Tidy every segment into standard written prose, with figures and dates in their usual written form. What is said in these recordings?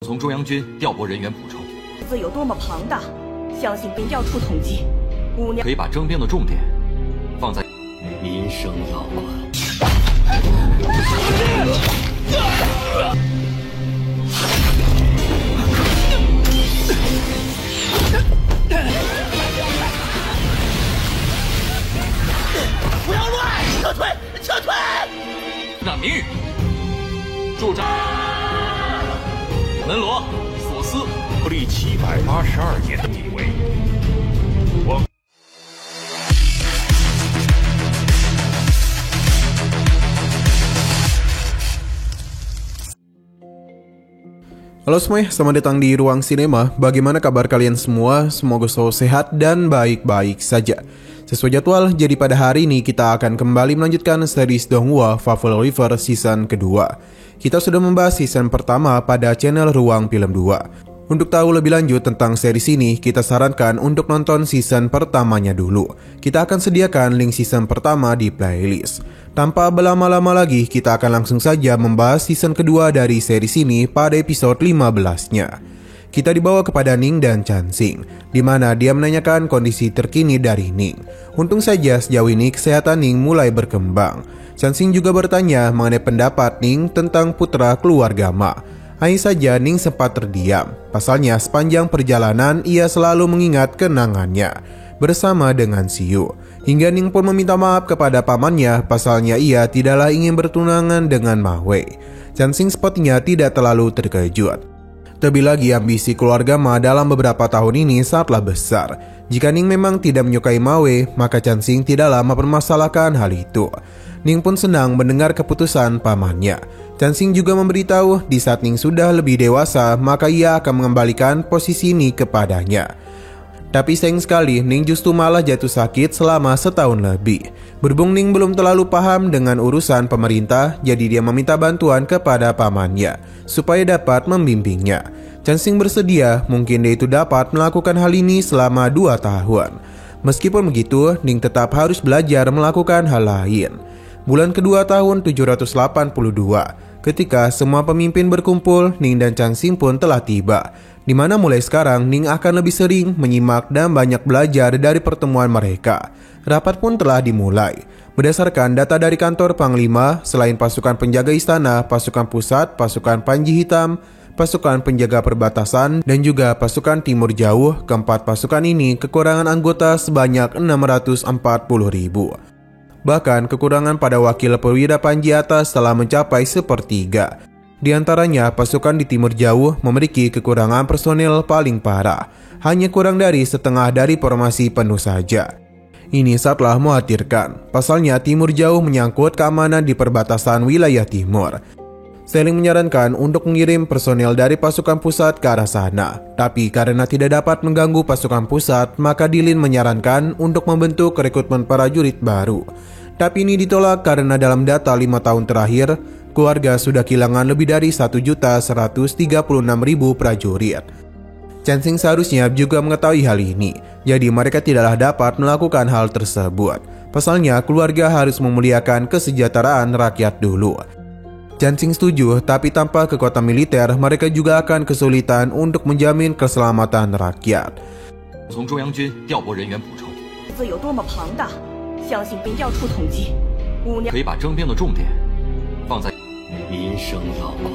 从中央军调拨人员补充。资有多么庞大，相信兵调处统计，5年可以把征兵的重点放在民生要管。不要乱，撤退，撤退！那明宇驻扎门罗索斯，国历782年的地位。Halo semuanya, selamat datang di Ruang Sinema. Bagaimana kabar kalian semua? Semoga selalu sehat dan baik-baik saja. Sesuai jadwal, jadi pada hari ini kita akan kembali melanjutkan series Donghua Fable River season kedua. Kita sudah membahas season pertama pada channel Ruang Film 2. Untuk tahu lebih lanjut tentang series ini, kita sarankan untuk nonton season pertamanya dulu. Kita akan sediakan link season pertama di playlist. Tanpa berlama-lama lagi, kita akan langsung saja membahas season kedua dari series ini pada episode 15-nya. Kita dibawa kepada Ning dan Chansing, di mana dia menanyakan kondisi terkini dari Ning. Untung saja sejauh ini kesehatan Ning mulai berkembang. Chansing juga bertanya mengenai pendapat Ning tentang putra keluarga Ma. Hanya saja Ning sempat terdiam. Pasalnya sepanjang perjalanan ia selalu mengingat kenangannya bersama dengan Siyu. Hingga Ning pun meminta maaf kepada pamannya, pasalnya ia tidaklah ingin bertunangan dengan Ma Wei. Chansing sepertinya tidak terlalu terkejut. Terlebih lagi ambisi keluarga Ma dalam beberapa tahun ini sangatlah besar. Jika Ning memang tidak menyukai Ma Wei, maka Chansing tidaklah mempermasalahkan hal itu. Ning pun senang mendengar keputusan pamannya. Chansing juga memberitahu di saat Ning sudah lebih dewasa, maka ia akan mengembalikan posisi ini kepadanya. Tapi sayang sekali, Ning justru malah jatuh sakit selama setahun lebih. Berhubung Ning belum terlalu paham dengan urusan pemerintah, jadi dia meminta bantuan kepada pamannya supaya dapat membimbingnya. Chansing bersedia, mungkin dia itu dapat melakukan hal ini selama 2 tahun. Meskipun begitu, Ning tetap harus belajar melakukan hal lain. Bulan kedua tahun 782, ketika semua pemimpin berkumpul, Ning dan Chansing pun telah tiba. Di mana mulai sekarang Ning akan lebih sering menyimak dan banyak belajar dari pertemuan mereka. Rapat pun telah dimulai. Berdasarkan data dari kantor Panglima, selain pasukan penjaga istana, pasukan pusat, pasukan Panji Hitam, pasukan penjaga perbatasan, dan juga pasukan Timur Jauh, keempat pasukan ini kekurangan anggota sebanyak 640.000. Bahkan kekurangan pada wakil perwira Panji atas telah mencapai 1/3. Di antaranya, pasukan di Timur Jauh memiliki kekurangan personel paling parah, hanya kurang dari setengah dari formasi penuh saja. Ini sangatlah mengkhawatirkan, pasalnya Timur Jauh menyangkut keamanan di perbatasan wilayah timur. Seling menyarankan untuk mengirim personel dari pasukan pusat ke arah sana, tapi karena tidak dapat mengganggu pasukan pusat, maka Dilin menyarankan untuk membentuk rekrutmen prajurit baru. Tapi ini ditolak karena dalam data 5 tahun terakhir, keluarga sudah kehilangan lebih dari 1.136.000 prajurit. Chansing seharusnya juga mengetahui hal ini, jadi mereka tidaklah dapat melakukan hal tersebut. Pasalnya keluarga harus memuliakan kesejahteraan rakyat dulu. Chansing setuju, tapi tanpa kekuatan militer, mereka juga akan kesulitan untuk menjamin keselamatan rakyat. 从中央军调拨人员补充。资有多么庞大，相信兵调处统计，5年可以把征兵的重点放在民生要管。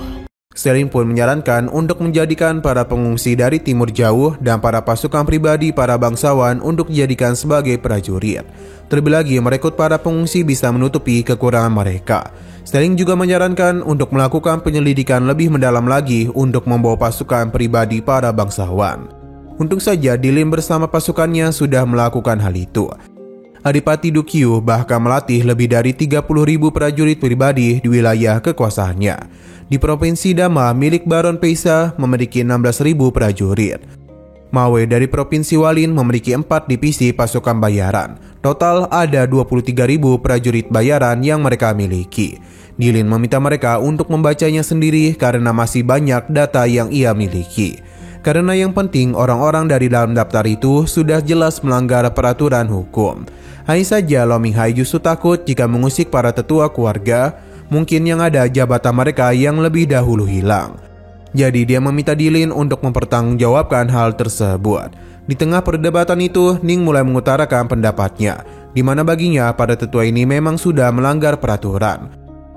Selin pun menyarankan untuk menjadikan para pengungsi dari Timur Jauh dan para pasukan pribadi para bangsawan untuk dijadikan sebagai prajurit. Terlebih lagi, merekrut para pengungsi bisa menutupi kekurangan mereka. Selin juga menyarankan untuk melakukan penyelidikan lebih mendalam lagi untuk membawa pasukan pribadi para bangsawan. Untung saja Dilin bersama pasukannya sudah melakukan hal itu. Adipati Dukyu bahkan melatih lebih dari 30.000 prajurit pribadi di wilayah kekuasaannya. Di Provinsi Dama milik Baron Peisa memiliki 16.000 prajurit. Ma Wei dari Provinsi Walin memiliki 4 divisi pasukan bayaran. Total ada 23.000 prajurit bayaran yang mereka miliki. Dilin meminta mereka untuk membacanya sendiri karena masih banyak data yang ia miliki. Karena yang penting orang-orang dari dalam daftar itu sudah jelas melanggar peraturan hukum. Hanya saja Lo Minghai justru takut jika mengusik para tetua keluarga, mungkin yang ada jabatan mereka yang lebih dahulu hilang. Jadi dia meminta Dilin untuk mempertanggungjawabkan hal tersebut. Di tengah perdebatan itu, Ning mulai mengutarakan pendapatnya, di mana baginya para tetua ini memang sudah melanggar peraturan.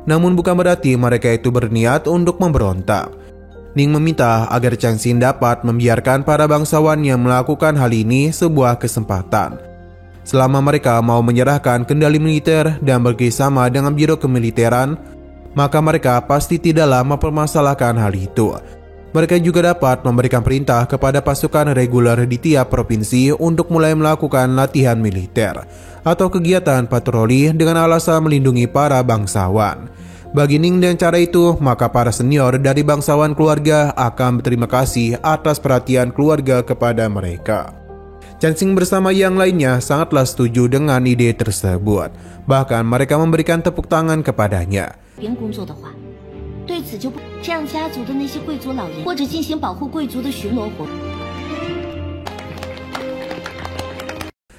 Namun bukan berarti mereka itu berniat untuk memberontak. Ning meminta agar Chang Xin dapat membiarkan para bangsawan yang melakukan hal ini sebuah kesempatan. Selama mereka mau menyerahkan kendali militer dan bekerjasama dengan biro kemiliteran, maka mereka pasti tidaklah mempermasalahkan hal itu. Mereka juga dapat memberikan perintah kepada pasukan reguler di tiap provinsi untuk mulai melakukan latihan militer atau kegiatan patroli dengan alasan melindungi para bangsawan. Bagi Ning dan cara itu, maka para senior dari bangsawan keluarga akan berterima kasih atas perhatian keluarga kepada mereka. Chang Xin bersama yang lainnya sangatlah setuju dengan ide tersebut. Bahkan mereka memberikan tepuk tangan kepadanya. 对此就不这样，家族的那些贵族老人或者进行保护贵族的巡逻活动。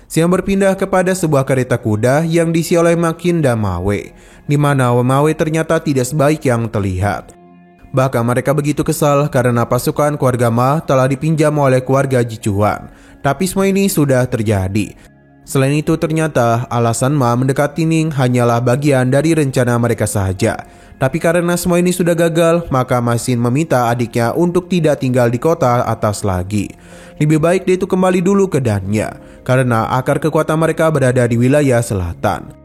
Siang berpindah kepada sebuah kereta kuda yang diisi oleh Makin dan Mawe, di mana Mawe ternyata tidak sebaik yang terlihat. Bahkan mereka begitu kesal karena pasukan keluarga Ma telah dipinjam oleh keluarga Jichuan. Tapi semua ini sudah terjadi. Selain itu ternyata alasan Ma mendekati Ning hanyalah bagian dari rencana mereka saja. Tapi karena semua ini sudah gagal, maka Ma Xin meminta adiknya untuk tidak tinggal di kota atas lagi. Lebih baik dia itu kembali dulu ke Danya, karena akar kekuatan mereka berada di wilayah selatan.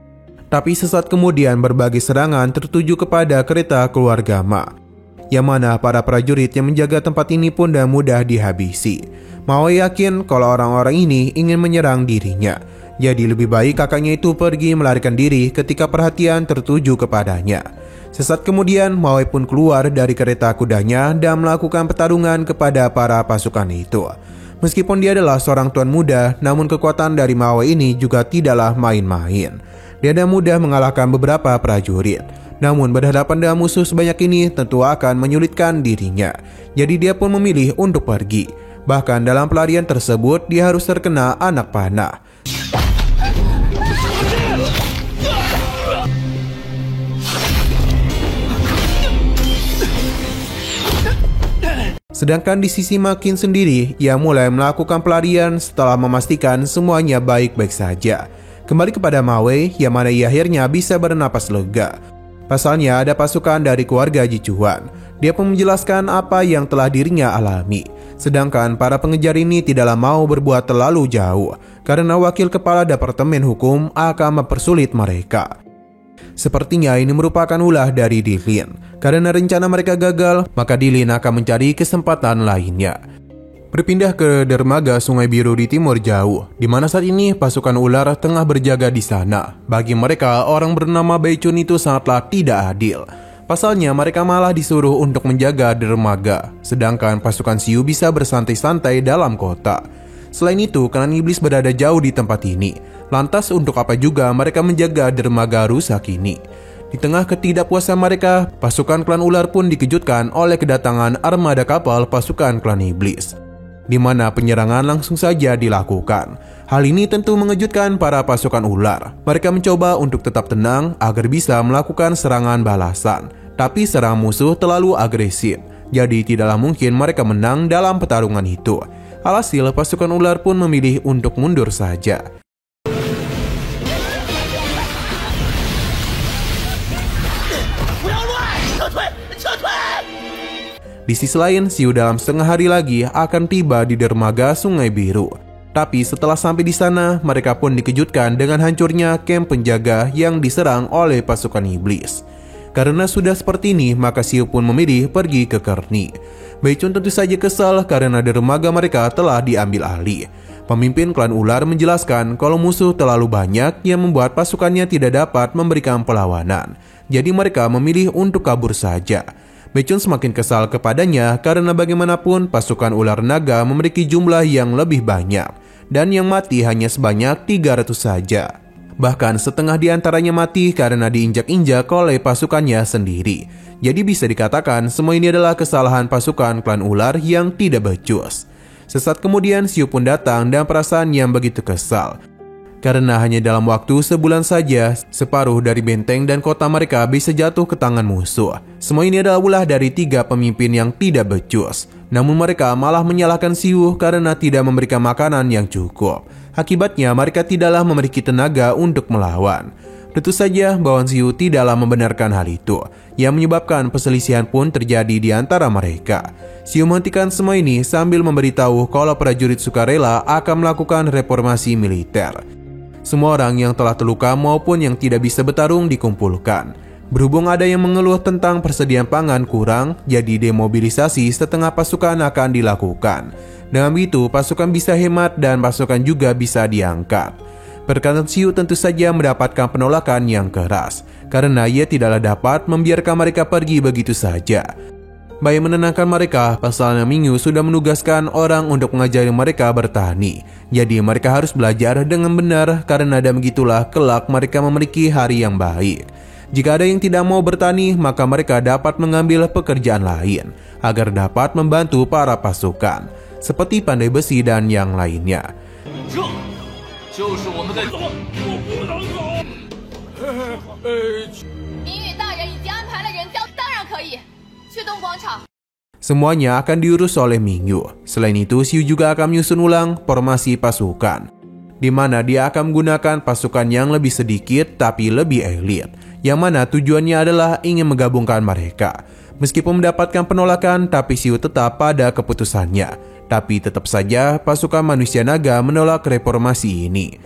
Tapi sesaat kemudian berbagai serangan tertuju kepada kereta keluarga Ma, yang mana para prajurit yang menjaga tempat ini pun dah mudah dihabisi. Mao yakin kalau orang-orang ini ingin menyerang dirinya. Jadi lebih baik kakaknya itu pergi melarikan diri ketika perhatian tertuju kepadanya. Sesaat kemudian Mao pun keluar dari kereta kudanya dan melakukan pertarungan kepada para pasukan itu. Meskipun dia adalah seorang tuan muda, namun kekuatan dari Mao ini juga tidaklah main-main. Dia dah mudah mengalahkan beberapa prajurit. Namun berhadapan dengan musuh sebanyak ini tentu akan menyulitkan dirinya. Jadi dia pun memilih untuk pergi. Bahkan dalam pelarian tersebut dia harus terkena anak panah. Sedangkan di sisi Makin sendiri, ia mulai melakukan pelarian setelah memastikan semuanya baik-baik saja. Kembali kepada Mawe, yang mana ia akhirnya bisa bernapas lega. Pasalnya ada pasukan dari keluarga Jichuan. Dia pun menjelaskan apa yang telah dirinya alami. Sedangkan para pengejar ini tidaklah mau berbuat terlalu jauh, karena wakil kepala Departemen Hukum akan mempersulit mereka. Sepertinya ini merupakan ulah dari Dilin. Karena rencana mereka gagal, maka Dilin akan mencari kesempatan lainnya. Berpindah ke dermaga Sungai Biru di timur jauh, di mana saat ini pasukan ular tengah berjaga di sana. Bagi mereka, orang bernama Baichun itu sangatlah tidak adil. Pasalnya mereka malah disuruh untuk menjaga dermaga, sedangkan pasukan Siu bisa bersantai-santai dalam kota. Selain itu, klan iblis berada jauh di tempat ini. Lantas untuk apa juga mereka menjaga dermaga rusak ini? Di tengah ketidakpuasan mereka, pasukan klan ular pun dikejutkan oleh kedatangan armada kapal pasukan klan iblis, di mana penyerangan langsung saja dilakukan. Hal ini tentu mengejutkan para pasukan ular. Mereka mencoba untuk tetap tenang agar bisa melakukan serangan balasan. Tapi serangan musuh terlalu agresif, jadi tidaklah mungkin mereka menang dalam pertarungan itu. Alhasil pasukan ular pun memilih untuk mundur saja. Di sisi lain, Siu dalam setengah hari lagi akan tiba di dermaga Sungai Biru. Tapi setelah sampai di sana, mereka pun dikejutkan dengan hancurnya kamp penjaga yang diserang oleh pasukan iblis. Karena sudah seperti ini, maka Siu pun memilih pergi ke Kerni. Baichun tentu saja kesal karena dermaga mereka telah diambil alih. Pemimpin klan ular menjelaskan kalau musuh terlalu banyak yang membuat pasukannya tidak dapat memberikan perlawanan. Jadi mereka memilih untuk kabur saja. Baichun semakin kesal kepadanya karena bagaimanapun pasukan ular naga memiliki jumlah yang lebih banyak. Dan yang mati hanya sebanyak 300 saja. Bahkan setengah di antaranya mati karena diinjak-injak oleh pasukannya sendiri. Jadi bisa dikatakan semua ini adalah kesalahan pasukan klan ular yang tidak becus. Sesaat kemudian Siu pun datang dan perasaan yang begitu kesal. Karena hanya dalam waktu sebulan saja, separuh dari benteng dan kota mereka bisa jatuh ke tangan musuh. Semua ini adalah ulah dari 3 pemimpin yang tidak becus. Namun mereka malah menyalahkan Xiu karena tidak memberikan makanan yang cukup. Akibatnya mereka tidaklah memiliki tenaga untuk melawan. Tentu saja Bawan Xiu tidaklah membenarkan hal itu, yang menyebabkan perselisihan pun terjadi di antara mereka. Xiu menghentikan semua ini sambil memberitahu kalau prajurit sukarela akan melakukan reformasi militer. Semua orang yang telah terluka maupun yang tidak bisa bertarung dikumpulkan. Berhubung ada yang mengeluh tentang persediaan pangan kurang, jadi demobilisasi setengah pasukan akan dilakukan. Dengan begitu, pasukan bisa hemat dan pasukan juga bisa diangkat. Perkataan Xiu tentu saja mendapatkan penolakan yang keras, karena ia tidaklah dapat membiarkan mereka pergi begitu saja. Baik menenangkan mereka, pasalnya Mingyu sudah menugaskan orang untuk mengajari mereka bertani. Jadi mereka harus belajar dengan benar karena dan begitulah kelak mereka memiliki hari yang baik. Jika ada yang tidak mau bertani, maka mereka dapat mengambil pekerjaan lain agar dapat membantu para pasukan, seperti pandai besi dan yang lainnya. 就是我们的。明宇大人已经安排了人交，当然可以去东广场。 Semuanya akan diurus oleh Mingyu. Selain itu, Xiu juga akan menyusun ulang formasi pasukan, di mana dia akan menggunakan pasukan yang lebih sedikit tapi lebih elit, yang mana tujuannya adalah ingin menggabungkan mereka. Meskipun mendapatkan penolakan, tapi Xiu tetap pada keputusannya. Tapi tetap saja pasukan manusia naga menolak reformasi ini.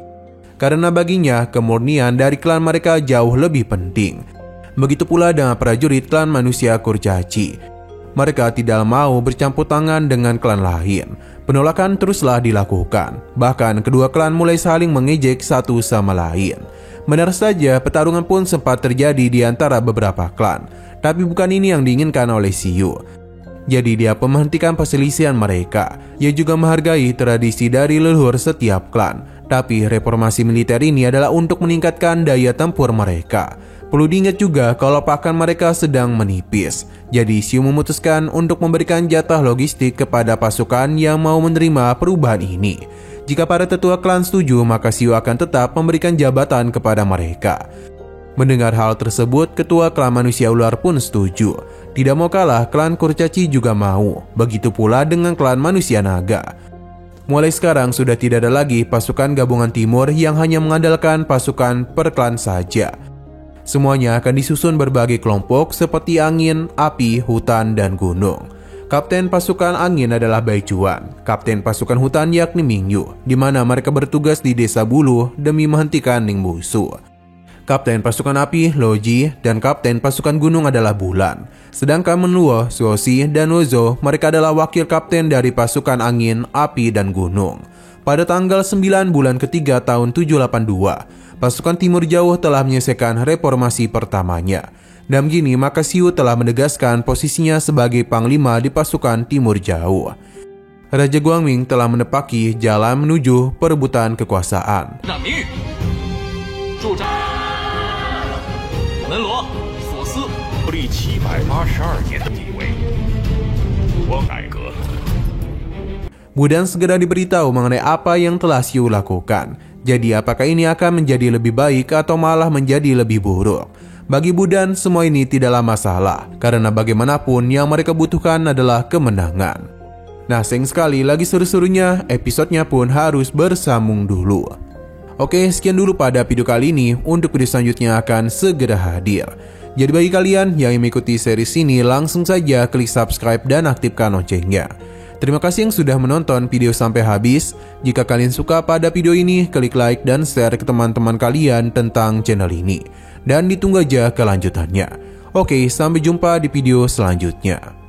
Karena baginya, kemurnian dari klan mereka jauh lebih penting. Begitu pula dengan prajurit klan manusia kurcaci. Mereka tidak mau bercampur tangan dengan klan lain. Penolakan teruslah dilakukan. Bahkan kedua klan mulai saling mengejek satu sama lain. Benar saja, pertarungan pun sempat terjadi di antara beberapa klan. Tapi bukan ini yang diinginkan oleh Xiu. Jadi dia menghentikan perselisihan mereka. Ia juga menghargai tradisi dari leluhur setiap klan. Tapi reformasi militer ini adalah untuk meningkatkan daya tempur mereka. Perlu diingat juga kalau pakan mereka sedang menipis. Jadi Xiu memutuskan untuk memberikan jatah logistik kepada pasukan yang mau menerima perubahan ini. Jika para tetua klan setuju, maka Xiu akan tetap memberikan jabatan kepada mereka. Mendengar hal tersebut, ketua klan manusia ular pun setuju. Tidak mau kalah, klan kurcaci juga mau. Begitu pula dengan klan manusia naga. Mulai sekarang sudah tidak ada lagi pasukan gabungan timur yang hanya mengandalkan pasukan per klan saja. Semuanya akan disusun berbagai kelompok seperti angin, api, hutan, dan gunung. Kapten pasukan angin adalah Bai Chuan. Kapten pasukan hutan yakni Mingyu, di mana mereka bertugas di desa Bulu demi menghentikan Ning Busu. Kapten pasukan api Loji dan kapten pasukan gunung adalah Bulan. Sedangkan Menluo, Suosi, dan Wozo mereka adalah wakil kapten dari pasukan angin, api, dan gunung. Pada tanggal 9 bulan ketiga tahun 782, pasukan Timur Jauh telah menyelesaikan reformasi pertamanya. Dan begini maka Xiu telah menegaskan posisinya sebagai panglima di pasukan Timur Jauh. Raja Guangming telah menepaki jalan menuju perebutan kekuasaan. 让明玉驻扎门罗索斯历782年的地位，光改革。 Budan segera diberitahu mengenai apa yang telah Xiu lakukan. Jadi apakah ini akan menjadi lebih baik atau malah menjadi lebih buruk? Bagi Budan semua ini tidaklah masalah, karena bagaimanapun yang mereka butuhkan adalah kemenangan. Nah, sayang sekali lagi seru-serunya, episodenya pun harus bersambung dulu. Oke, sekian dulu pada video kali ini. Untuk video selanjutnya akan segera hadir. Jadi bagi kalian yang mengikuti series ini, langsung saja klik subscribe dan aktifkan loncengnya. Terima kasih yang sudah menonton video sampai habis. Jika kalian suka pada video ini, klik like dan share ke teman-teman kalian tentang channel ini. Dan ditunggu aja kelanjutannya. Oke, sampai jumpa di video selanjutnya.